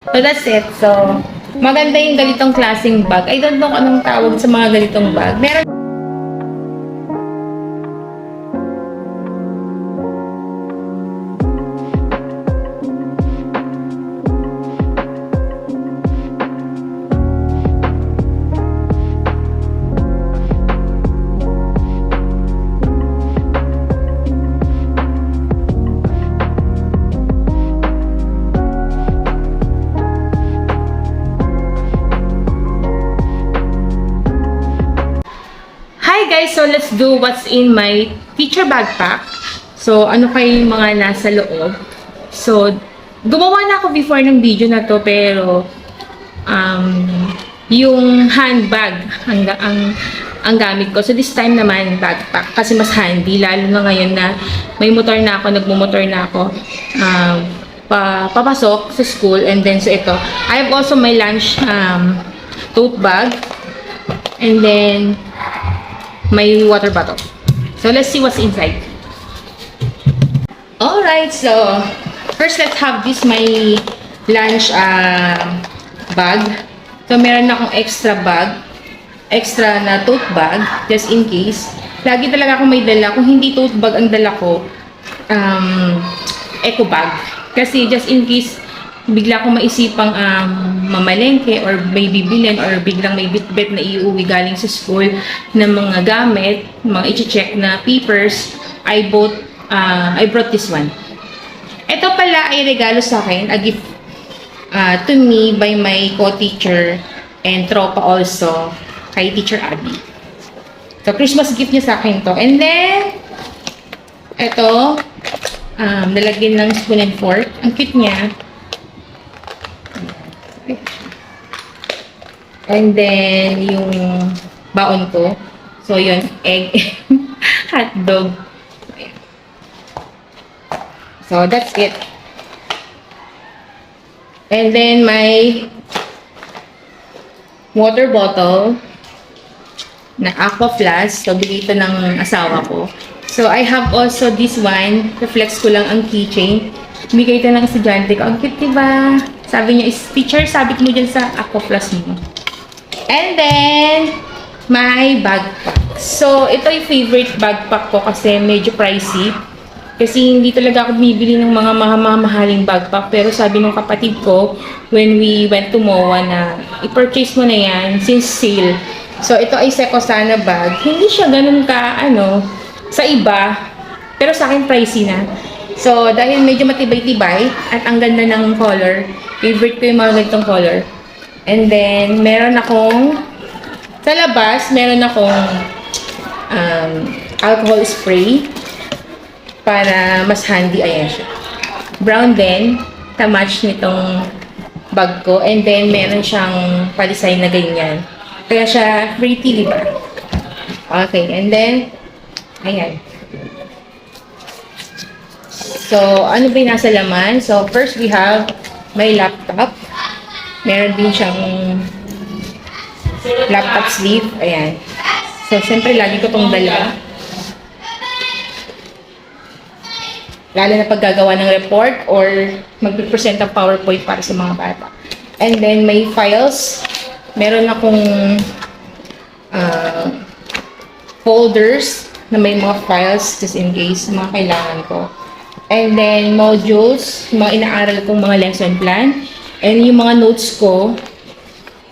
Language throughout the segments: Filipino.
So that's it. So, maganda yung ganitong klaseng bag. I don't know kung anong tawag sa mga ganitong bag. Meron. Hi guys! So let's do what's in my teacher backpack. So ano kayo yung mga nasa loob. So gumawa na ako before ng video na to pero yung handbag ang gamit ko. So this time naman backpack kasi mas handy lalo na ngayon na may motor na ako, nagmumotor na ako. Papasok sa school and then so ito. I have also my lunch tote bag and then my water bottle. So let's see what's inside. Alright, so first let's have this my lunch bag. So meron akong extra bag, extra na tote bag just in case. Lagi talaga ako may dala. Kung hindi tote bag ang dala ko, eco bag. Kasi just in case bigla akong maisipang mamalengke or may bibilin or biglang may bitbit na iuwi galing sa school ng mga gamit, mga i-check na papers, I brought this one. Ito pala ay regalo sa akin, a gift to me by my co-teacher and tropa also kay Teacher Abby. So, Christmas gift niya sa akin to. And then, ito, nalagyan ng spoon and fork. Ang cute niya. And then, yung baon ko. So, yun, egg, hotdog. So, that's it. And then, my water bottle na Aqua Flask. So, bigay ito ng asawa ko. So, I have also this one. Reflex ko lang ang keychain. Bigay ito ng estudyante ko. Ang cute, diba? Sabi niya, teacher, sabit mo dyan sa Aqua Flask mo. And then, my backpack. So, ito yung favorite backpack ko kasi medyo pricey. Kasi hindi talaga ako bumibili ng mga mahaling backpack. Pero sabi ng kapatid ko, when we went to MOA na, i-purchase mo na yan since sale. So, ito ay Secosana bag. Hindi siya ganun ka, sa iba. Pero sa akin, pricey na. So, dahil medyo matibay-tibay at ang ganda ng color, favorite ko yung mga ganitong color. And then, meron akong, sa labas, meron akong alcohol spray para mas handy. Ayan siya. Brown din, ta-match nitong bag ko. And then, meron siyang pa-design na ganyan. Kaya siya pretty, diba? Okay, and then, ayan. So, ano ba yung nasa laman? So, first we have my laptop. Meron din siyang laptop sleeve. Ayan. So, siyempre, lagi ko itong dala. Lalo na paggagawa ng report or mag-present ng PowerPoint para sa mga bata. And then, may files. Meron akong folders na may mga files just in case mga kailangan ko. And then, modules, mga inaaral kong mga lesson plan. And yung mga notes ko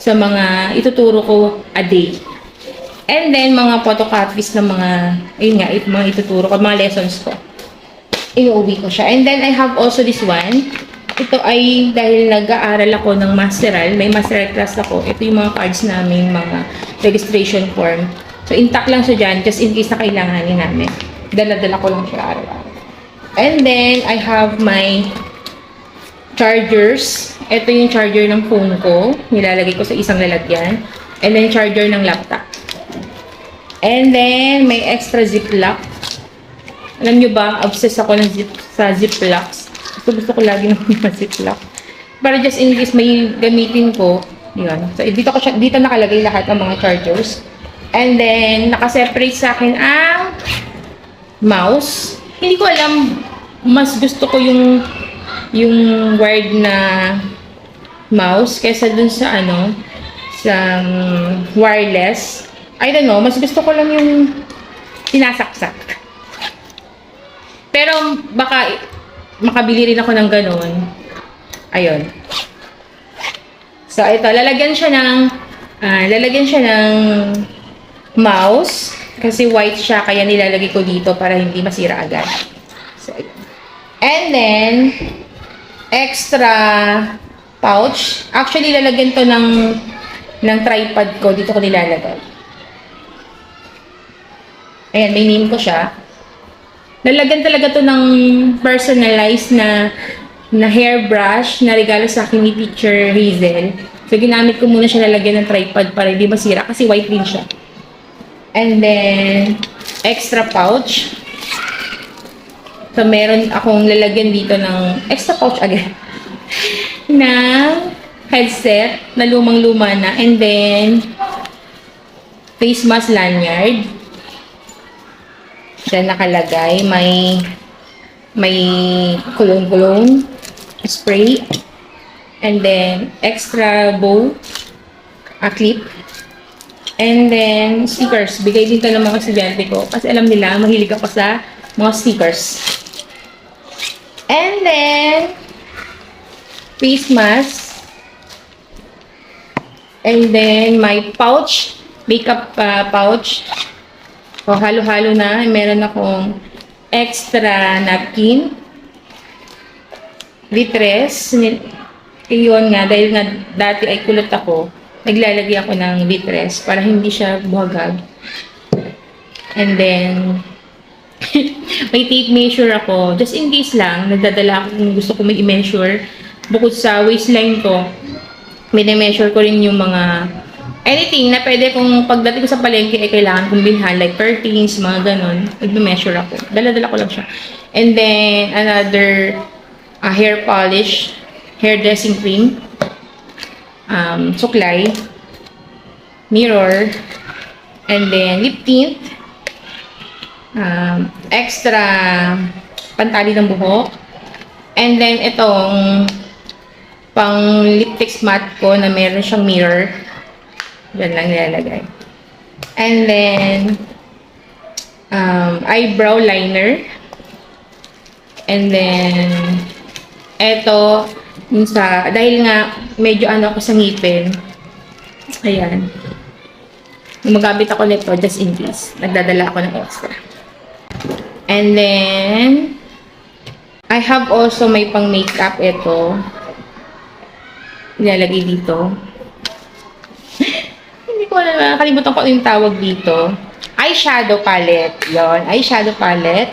sa mga ituturo ko a day. And then, mga photocopies ng mga, ayun nga, mga ituturo ko, mga lessons ko. Iuwi ko siya. And then, I have also this one. Ito ay, dahil nag-aaral ako ng masteral, may masteral class ako, ito yung mga cards namin, mga registration form. So, intact lang siya dyan, just in case na kailanganin namin. Dala-dala ko lang siya araw-araw. And then, I have my chargers. Ito yung charger ng phone ko. Nilalagay ko sa isang lalagyan. And then, charger ng laptop. And then, may extra ziplock. Alam nyo ba, obsessed ako sa ziplocks. Gusto ko lagi ng mga ziplock. Para just in case may gamitin ko, yun. So, dito nakalagay lahat ng mga chargers. And then, nakaseparate sa akin ang mouse. Hindi ko alam, mas gusto ko yung wired na mouse kaysa dun sa ano, sa wireless. I don't know, mas gusto ko lang yung sinasaksak. Pero baka makabili rin ako ng ganun. Ayun. So ito, lalagyan siya ng mouse kasi white siya kaya nilalagay ko dito para hindi masira agad. So, and then extra pouch. Actually, lalagyan to ng tripod ko. Dito ko nilalagay. Ayan, may name ko siya. Lalagyan talaga to ng personalized na hairbrush na regalo sa akin ni Teacher Hazel. So, ginamit ko muna siya lalagyan ng tripod para hindi masira kasi white din siya. And then, extra pouch. So, meron akong lalagyan dito ng extra pouch again. Na headset na lumang-luma na. And then, face mask lanyard. Then, nakalagay. May cologne spray. And then, extra bow. A clip. And then, stickers. Bigay din ito ng mga estudyante ko. Kasi alam nila, mahilig ako sa mga stickers. And then, face mask. And then, my pouch. Makeup pouch. So, halo-halo na. Meron akong extra napkin. Vitres. Iyon nga, dahil nga dati ay kulot ako, naglalagay ako ng vitres para hindi siya buhagag. And then, may tape measure ako. Just in case lang, nagdadala ako kung gusto ko may i-measure. Bukod sa waistline ko, may na-measure ko rin yung mga anything na pwede kung pagdating ko sa palengke ay kailangan kong bilhan, like curtains, mga ganon. Nag-measure ako. Dala-dala ko lang siya. And then, another hair polish, hair dressing cream, suklay, mirror, and then lip tint, extra pantali ng buhok, and then itong pang lip text matte ko na meron siyang mirror. Diyan lang nilalagay. And then eyebrow liner. And then eto dahil nga medyo ano ako sa ngipin. Ayan. Gumagamit ako nito just in case. Nagdadala ako ng extra. And then I have also may pang makeup ito. Nilalagay dito. Hindi ko alam, nakalimutan ko yung tawag dito. Eyeshadow palette. Yon, eyeshadow palette.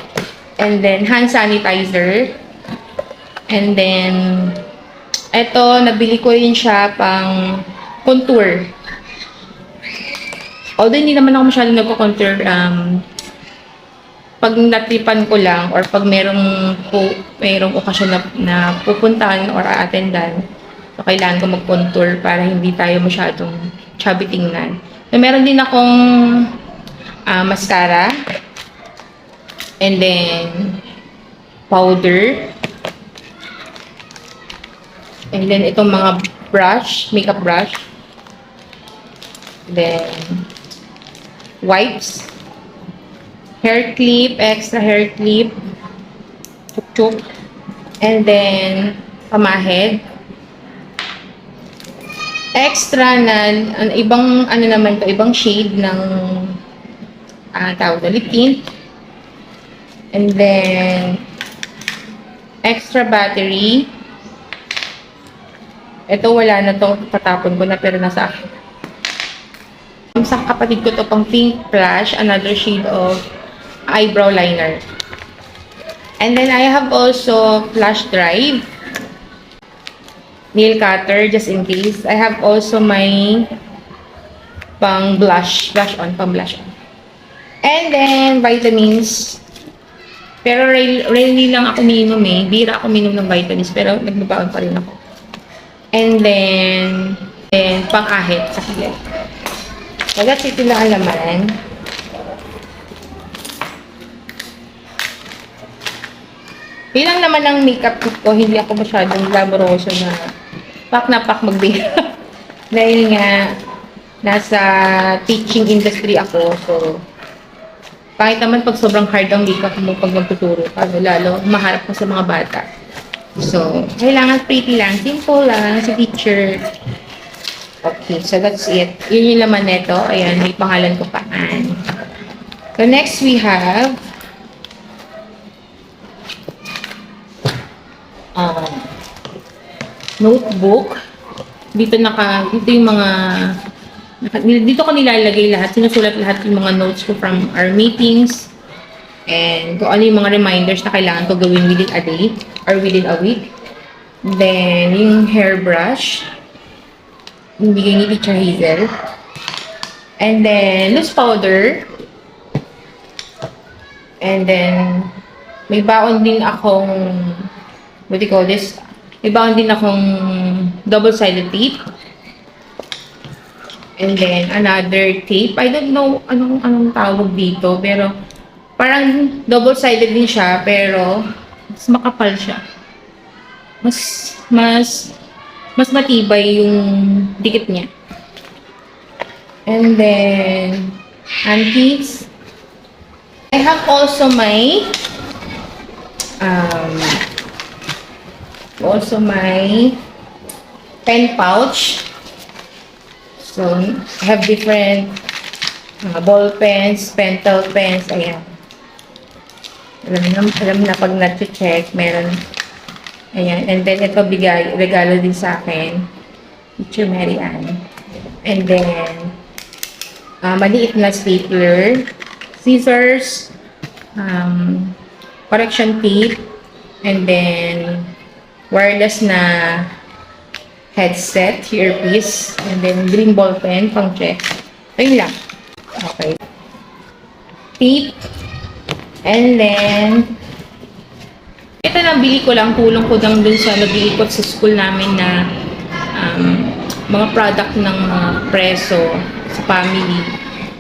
And then hand sanitizer. And then eto, nabili ko rin siya pang contour. Although hindi naman ako masyadong nagko-contour, pag natripan ko lang or pag merong okasyon na pupuntahan or aatendan, so kailangan ko mag-contour para hindi tayo masyadong chubby tingnan. So, meron din akong mascara. And then powder. And then, itong mga brush, makeup brush. Then, wipes. Hair clip, extra hair clip. Chuk-chuk. And then, pamahid. Extra na, ibang, ano naman to, ibang shade ng, tawag na, lip tint. And then, extra battery. Ito, wala na to. Patapon ko na, pero nasa akin. Sa kapatid ko to pang pink blush, another shade of eyebrow liner. And then, I have also flash drive. Nail cutter, just in case. I have also my pang blush. Pang blush on. And then, vitamins. Pero rarely lang ako minom eh. Bira ako minom ng vitamins, pero nagbabaon pa rin ako. And then pang-ahit sa kilay. So, that's it lang ang laman. Bilang naman ng makeup kit ko, hindi ako masyadong glamoroso na Pak na pak magbihira. Dahil nga, nasa teaching industry ako. So, kahit naman pag sobrang hard ang makeup mo pag magtuturo ka, lalo maharap mo sa mga bata. So, kailangan pretty lang, simple lang, si teacher. Okay, so that's it. Yun yung laman nito. Ayan, may pangalan ko pa, Ann. So, next we have notebook. Dito yung mga dito ko nilalagay lahat, sinusulat lahat yung mga notes ko from our meetings and kung ano yung mga reminders na kailangan ko gawin within a day or within a week. Then, yung hairbrush, yung bigay ni Teacher Hazel. And then, loose powder. And then, may baon din akong, what do you call this? May baon din akong double-sided tape. And then, another tape. I don't know anong tawag dito. Pero, parang double-sided din siya. Pero, mas makapal siya. Mas matibay yung dikit niya. And then, antiques. I have also my pen pouch. So, I have different ball pens, pentel pens, ayan. Alam na pag nag-check, meron. Ayan, and then ito regalo din sa akin. Teacher Mary Ann. And then, maliit na stapler, scissors, correction tape, and then wireless na headset, earpiece, and then green ball pen, pang check. Ayun lang. Okay. Tape. And then, ito nabili ko lang, tulong ko lang dun sa nag-iikot sa school namin na mga product ng preso sa family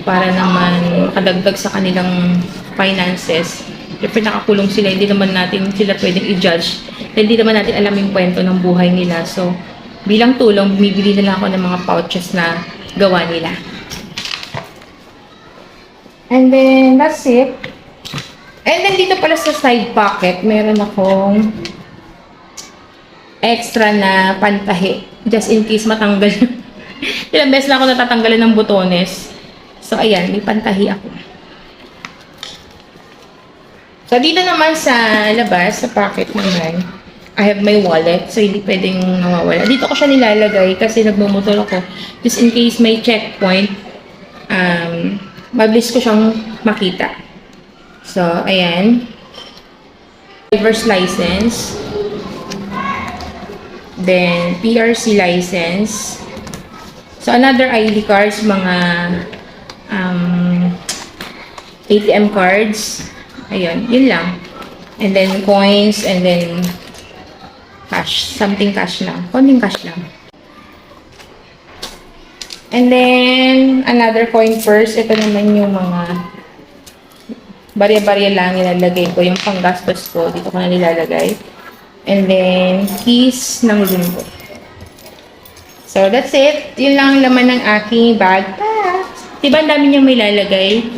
para naman kadagdag sa kanilang finances. Siyempre nakakulong sila, hindi naman natin sila pwedeng i-judge. Hindi naman natin alam yung kwento ng buhay nila. So, bilang tulong, bumibili na lang ako ng mga pouches na gawa nila. And then, that's it. And then, dito pala sa side pocket, meron akong extra na pantahi. Just in case matanggal. Ilang beses na ako natatanggalan ng butones. So, ayan, may pantahi ako. So, dito naman sa labas, sa pocket naman, I have my wallet, so hindi pwedeng mawawala. Dito ko siya nilalagay kasi nagmumotor ako. Just in case may checkpoint, mabilis ko siyang makita. So, ayan. Driver's license. Then, PRC license. So, another ID cards, mga ATM cards. Ayun, yun lang. And then, coins, and then cash. Something cash lang. Konting cash lang. And then, another coin purse. Ito naman yung mga barya-barya lang nilalagay ko. Yung panggastos ko, dito ko na nilalagay. And then, keys ng room ko. So, that's it. Yun lang ang laman ng aking bag. Diba ang dami niyang may lalagay?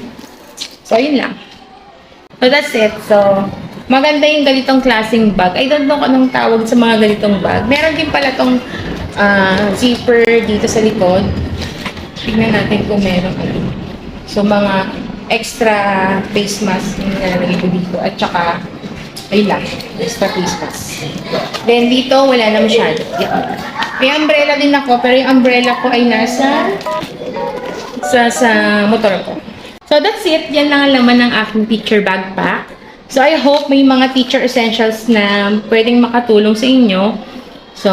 So, yun lang. So, that's it. So, maganda yung ganitong klaseng bag. I don't know kung anong tawag sa mga ganitong bag. Meron din pala tong zipper dito sa likod. Tignan natin kung meron ano. So, mga extra face mask yung nilalagay ko dito. At saka, ayun lang. Extra face mask. Then, dito, wala na masyado. Yeah. May umbrella din ako. Pero yung umbrella ko ay nasa sa motor ko. So, that's it. Yan lang ang laman ng aking teacher backpack. So, I hope may mga teacher essentials na pwedeng makatulong sa inyo. So,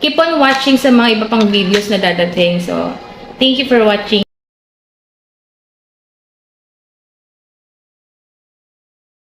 keep on watching sa mga iba pang videos na dadating. So, thank you for watching.